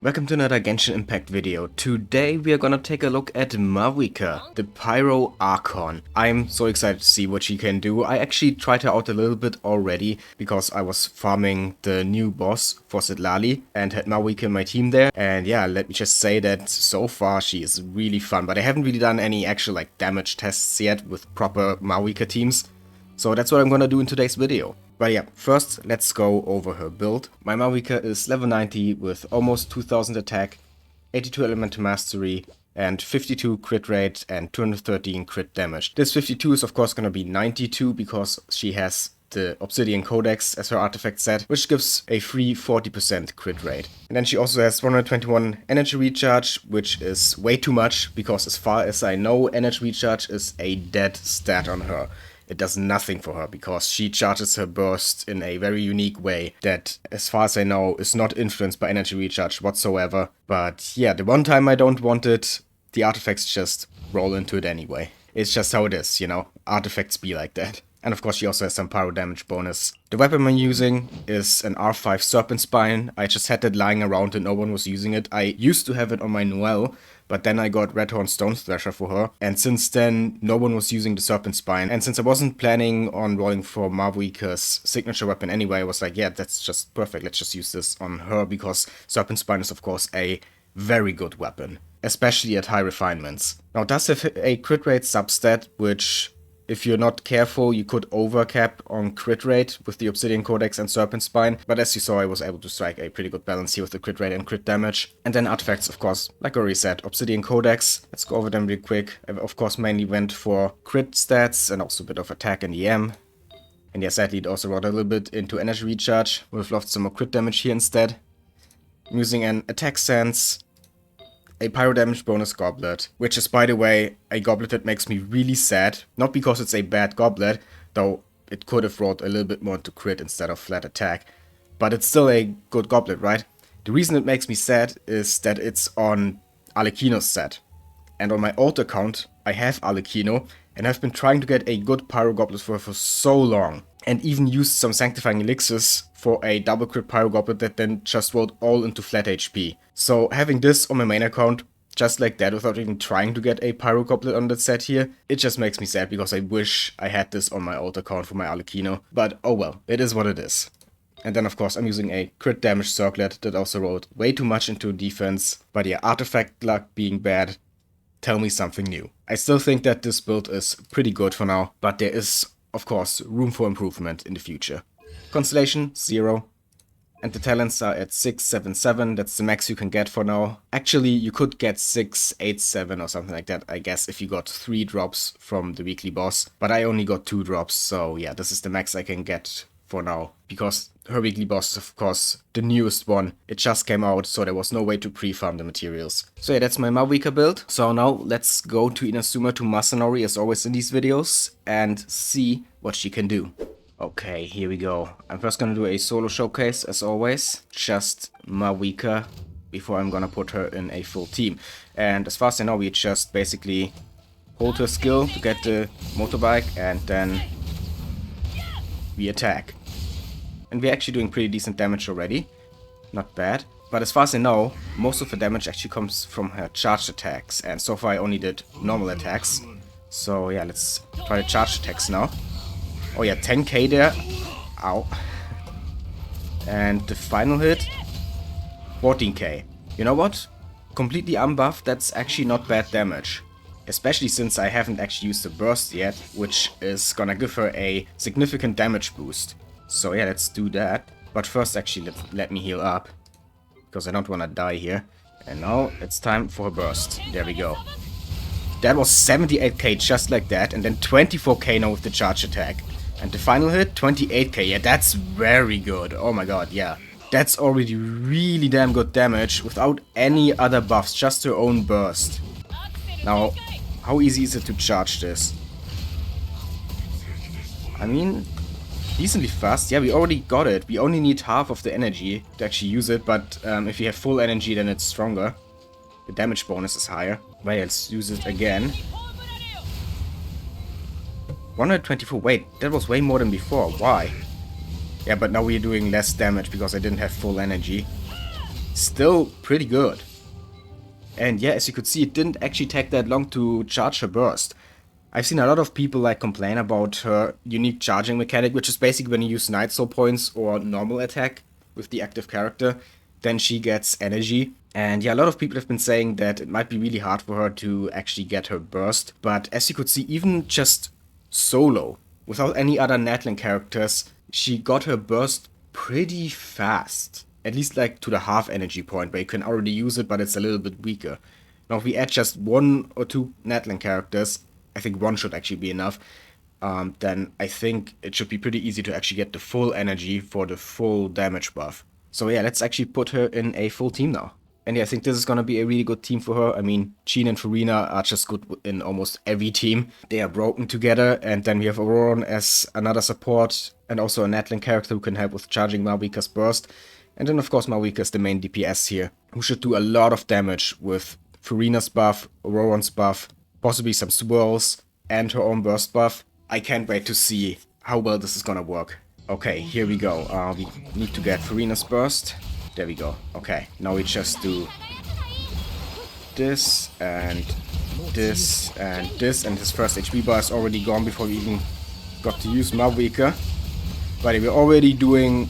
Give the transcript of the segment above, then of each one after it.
Welcome to another Genshin Impact video. Today we are gonna take a look at Mavuika, the Pyro Archon. I'm so excited to see what she can do. I actually tried her out a little bit already because I was farming the new boss for Sitlali and had Mavuika in my team there. And yeah, let me just say that so far she is really fun, but I haven't really done any actual damage tests yet with proper Mavuika teams. So that's what I'm gonna do in today's video. But yeah, first let's go over her build. My Mavuika is level 90 with almost 2000 attack, 82 elemental mastery, and 52 crit rate and 213 crit damage. This 52 is of course gonna be 92 because she has the Obsidian Codex as her artifact set, which gives a free 40% crit rate. And then she also has 121 energy recharge, which is way too much because as far as I know, energy recharge is a dead stat on her. It does nothing for her because she charges her burst in a very unique way that, as far as I know, is not influenced by energy recharge whatsoever. But yeah, the one time I don't want it, the artifacts just roll into it anyway. It's just how it is, you know, artifacts be like that. And of course she also has some pyro damage bonus. The weapon I'm using is an R5 Serpent Spine. I just had that lying around and no one was using it. I used to have it on my Noelle, but then I got Redhorn Stone Thrasher for her. And since then, no one was using the Serpent Spine. And since I wasn't planning on rolling for Mavuika's signature weapon anyway, I was like, yeah, that's just perfect. Let's just use this on her because Serpent Spine is of course a very good weapon, especially at high refinements. Now it does have a crit rate substat, which if you're not careful, you could overcap on crit rate with the Obsidian Codex and Serpent Spine, but as you saw, I was able to strike a pretty good balance here with the crit rate and crit damage. And then artifacts, of course, like I already said, Obsidian Codex. Let's go over them real quick. I, of course, mainly went for crit stats and also a bit of attack and EM. And yeah, sadly, it also brought a little bit into energy recharge. Would have loved some more crit damage here instead. I'm using an attack sense, a pyro damage bonus goblet, which is, by the way, a goblet that makes me really sad. Not because it's a bad goblet, though it could have rolled a little bit more into crit instead of flat attack, but it's still a good goblet, right? The reason it makes me sad is that it's on Arlecchino's set, and on my alt account I have Arlecchino, and I've been trying to get a good pyro goblet for her for so long, and even used some sanctifying elixirs for a double crit pyro goblet that then just rolled all into flat HP. So having this on my main account, just like that, without even trying to get a pyro goblet on that set here, it just makes me sad because I wish I had this on my alt account for my Arlecchino. But oh well, it is what it is. And then of course I'm using a crit damage circlet that also rolled way too much into defense. But yeah, artifact luck being bad, tell me something new. I still think that this build is pretty good for now, but there is of course room for improvement in the future. Constellation 0. And the talents are at 677, that's the max you can get for now. Actually, you could get 687 or something like that, I guess, if you got 3 drops from the weekly boss. But I only got 2 drops, so yeah, this is the max I can get for now. Because her weekly boss is, of course, the newest one. It just came out, so there was no way to pre-farm the materials. So yeah, that's my Mavuika build. So now let's go to Inazuma to Masanori, as always in these videos, and see what she can do. Okay, here we go. I'm first gonna do a solo showcase, as always. Just Mavuika, before I'm gonna put her in a full team. And as far as I know, we just basically hold her skill to get the motorbike, and then we attack. And we're actually doing pretty decent damage already. Not bad. But as far as I know, most of the damage actually comes from her charged attacks. And so far I only did normal attacks. So yeah, let's try the charged attacks now. Oh yeah, 10k there. Ow. And the final hit, 14k. You know what? Completely unbuffed, that's actually not bad damage. Especially since I haven't actually used the burst yet, which is gonna give her a significant damage boost. So yeah, let's do that. But first actually let me heal up, because I don't wanna die here. And now it's time for her burst. There we go. That was 78k just like that, and then 24k now with the charge attack. And the final hit, 28k. Yeah, that's very good. Oh my god, yeah. That's already really damn good damage without any other buffs, just her own burst. Now, how easy is it to charge this? I mean, decently fast. Yeah, we already got it. We only need half of the energy to actually use it, but if you have full energy, then it's stronger. The damage bonus is higher. Well, let's use it again. 124, wait, that was way more than before, why? Yeah, but now we're doing less damage because I didn't have full energy. still pretty good. And yeah, as you could see, it didn't actually take that long to charge her burst. I've seen a lot of people like complain about her unique charging mechanic, which is basically when you use Night Soul points or normal attack with the active character, then she gets energy. And yeah, a lot of people have been saying that it might be really hard for her to actually get her burst. But as you could see, even just solo, without any other Natlan characters, she got her burst pretty fast. At least like to the half energy point where you can already use it, but it's a little bit weaker. Now if we add just 1 or 2 Natlan characters, I think 1 should actually be enough, then I think it should be pretty easy to actually get the full energy for the full damage buff. So yeah, let's actually put her in a full team now. And yeah, I think this is gonna be a really good team for her. I mean, Jean and Farina are just good in almost every team. They are broken together, and then we have Auroron as another support, and also a Natlan character who can help with charging Mavuika's burst. And then of course Mavuika is the main DPS here, who should do a lot of damage with Farina's buff, Auroron's buff, possibly some swirls, and her own burst buff. I can't wait to see how well this is gonna work. Okay, here we go. We need to get Farina's burst. There we go. Okay, now we just do this, and this, and this, and his first HP bar is already gone before we even got to use Mavuika. But we're already doing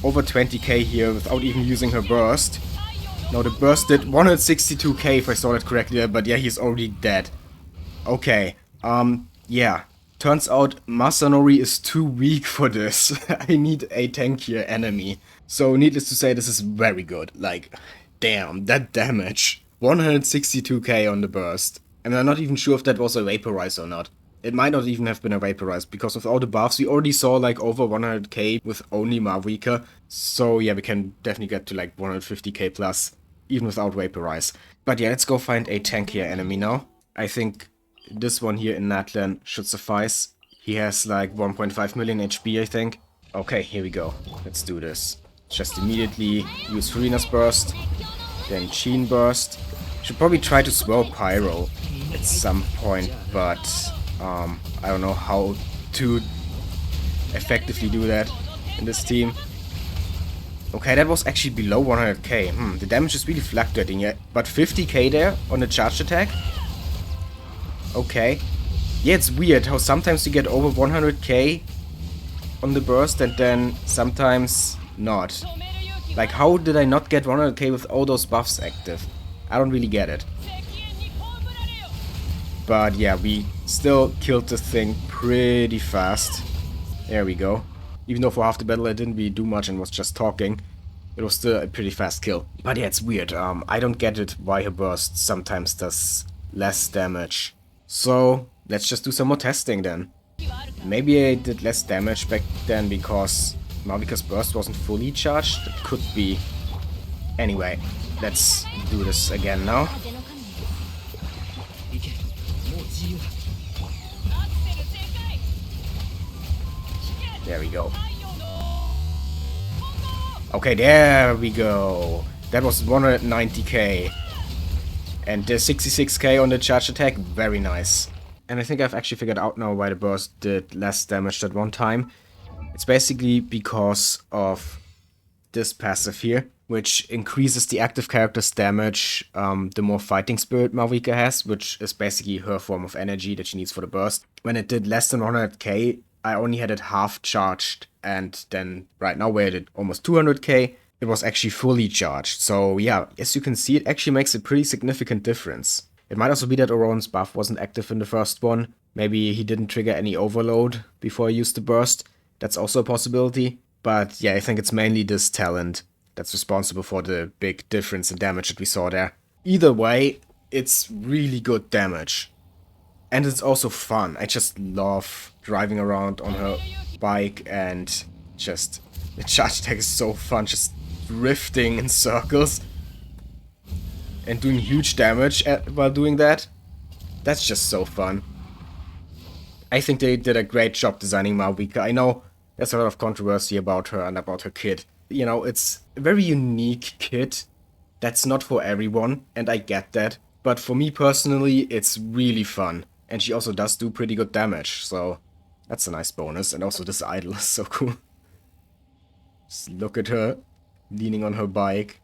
over 20k here without even using her burst. Now the burst did 162k if I saw that correctly, but yeah, he's already dead. Okay, yeah. Turns out Masanori is too weak for this. I need a tankier enemy. So needless to say, this is very good. Like, damn, that damage. 162k on the burst. And I'm not even sure if that was a vaporize or not. It might not even have been a vaporize, because with all the buffs we already saw like over 100k with only Mavuika. So yeah, we can definitely get to like 150k plus, even without vaporize. But yeah, let's go find a tankier enemy now. I think this one here in Natlan should suffice. He has like 1.5 million HP, I think. Okay, here we go. Let's do this. Just immediately use Farina's burst, then Sheen burst. Should probably try to swirl Pyro at some point, but I don't know how to effectively do that in this team. Okay, that was actually below 100k. The damage is really fluctuating yet, but 50k there on the charge attack. Okay. Yeah, it's weird how sometimes you get over 100k on the burst and then sometimes not. Like, how did I not get 100k with all those buffs active? I don't really get it. But yeah, we still killed this thing pretty fast. There we go. Even though for half the battle I didn't really do much and was just talking, it was still a pretty fast kill. But yeah, it's weird. I don't get it why her burst sometimes does less damage. So let's just do some more testing then. Maybe I did less damage back then because Mavuika's burst wasn't fully charged. It could be. Anyway, let's do this again now. There we go. Okay, there we go. That was 190k. And the 66k on the charge attack, very nice. And I think I've actually figured out now why the burst did less damage that one time. It's basically because of this passive here, which increases the active character's damage the more fighting spirit Mavuika has, which is basically her form of energy that she needs for the burst. When it did less than 100k, I only had it half charged, and then right now we're at almost 200k. It was actually fully charged. So yeah, as you can see, it actually makes a pretty significant difference. It might also be that Auroron's buff wasn't active in the first one. Maybe he didn't trigger any overload before he used the burst. That's also a possibility. But yeah, I think it's mainly this talent that's responsible for the big difference in damage that we saw there. Either way, it's really good damage. And it's also fun. I just love driving around on her bike, and just the charge attack is so fun. Just drifting in circles and doing huge damage while doing that. That's just so fun. I think they did a great job designing Mavuika. I know there's a lot of controversy about her and about her kit. You know, it's a very unique kit that's not for everyone, and I get that. But for me personally, it's really fun. And she also does do pretty good damage, so that's a nice bonus. And also this idol is so cool. Just look at her leaning on her bike.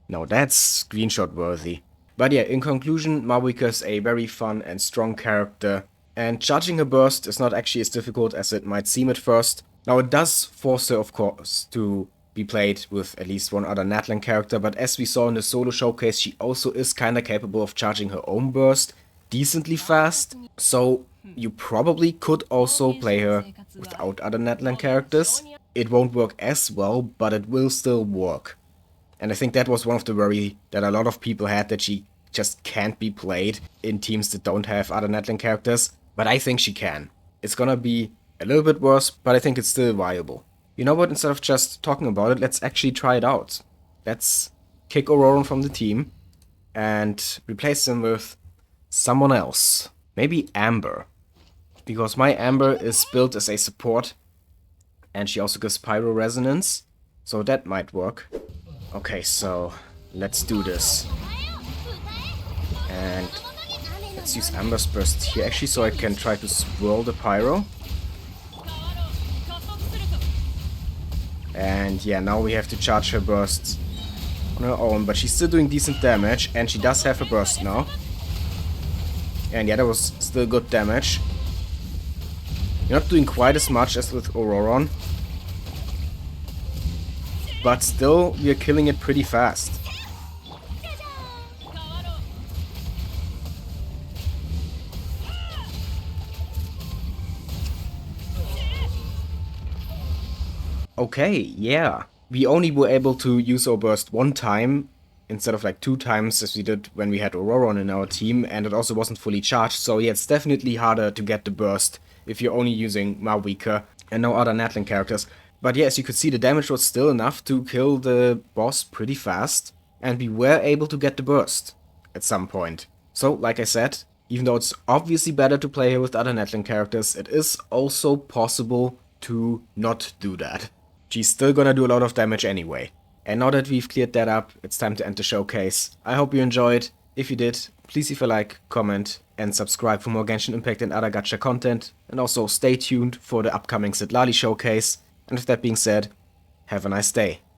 Now that's screenshot worthy. But yeah, in conclusion, Mavuika is a very fun and strong character, and charging her burst is not actually as difficult as it might seem at first. Now it does force her, of course, to be played with at least one other Natlan character, but as we saw in the solo showcase, she also is kinda capable of charging her own burst decently fast, so you probably could also play her without other Natlan characters. It won't work as well, but it will still work. And I think that was one of the worry that a lot of people had, that she just can't be played in teams that don't have other Natlan characters, but I think she can. It's gonna be a little bit worse, but I think it's still viable. You know what, instead of just talking about it, let's actually try it out. Let's kick Auroran from the team and replace him with someone else. Maybe Amber. Because my Amber is built as a support, and she also gives Pyro Resonance, so that might work. Okay, so let's do this. And let's use Amber's Burst here actually, so I can try to swirl the Pyro. And yeah, now we have to charge her burst on her own, but she's still doing decent damage, and she does have a burst now. And yeah, that was still good damage. You're not doing quite as much as with Auroran, but still, we are killing it pretty fast. Okay, yeah. We only were able to use our burst one time, instead of like 2 times as we did when we had Auroran in our team, and it also wasn't fully charged, so yeah, it's definitely harder to get the burst if you're only using Mavuika and no other Natlan characters. But yeah, as you could see, the damage was still enough to kill the boss pretty fast, and we were able to get the burst at some point. So, like I said, even though it's obviously better to play here with other Natlan characters, it is also possible to not do that. She's still gonna do a lot of damage anyway. And now that we've cleared that up, it's time to end the showcase. I hope you enjoyed. If you did, please leave a like, comment, and subscribe for more Genshin Impact and other gacha content. And also stay tuned for the upcoming Sitlali showcase. And with that being said, have a nice day.